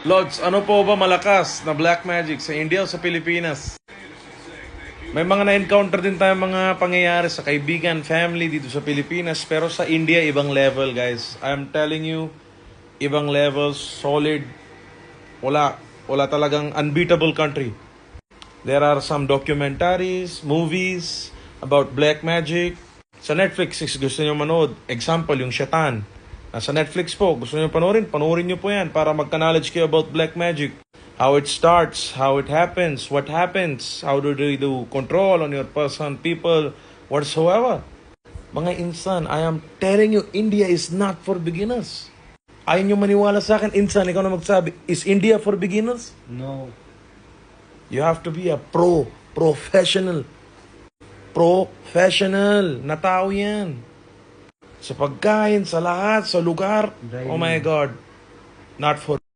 Lods, ano po ba malakas na black magic sa India o sa Pilipinas? May mga na-encounter din tayo mga pangyayari sa kaibigan, family dito sa Pilipinas. Pero sa India, ibang level, guys. I'm telling you, ibang level, solid. Wala talagang unbeatable country. There are some documentaries, movies about black magic. Sa Netflix, gusto nyo manood. Example, yung Shaitan. Nasa Netflix po. Gusto nyo panoorin nyo po yan para magka-knowledge kayo about black magic. How it starts, how it happens, what happens, how do they do control on your person, people, whatsoever. Mga insan, I am telling you, India is not for beginners. Ayaw nyo maniwala sa akin, insan, ikaw na magsabi, is India for beginners? No. You have to be a professional na tao yan. Sa pagkain, sa lahat, sa lugar. Oh my God. Not for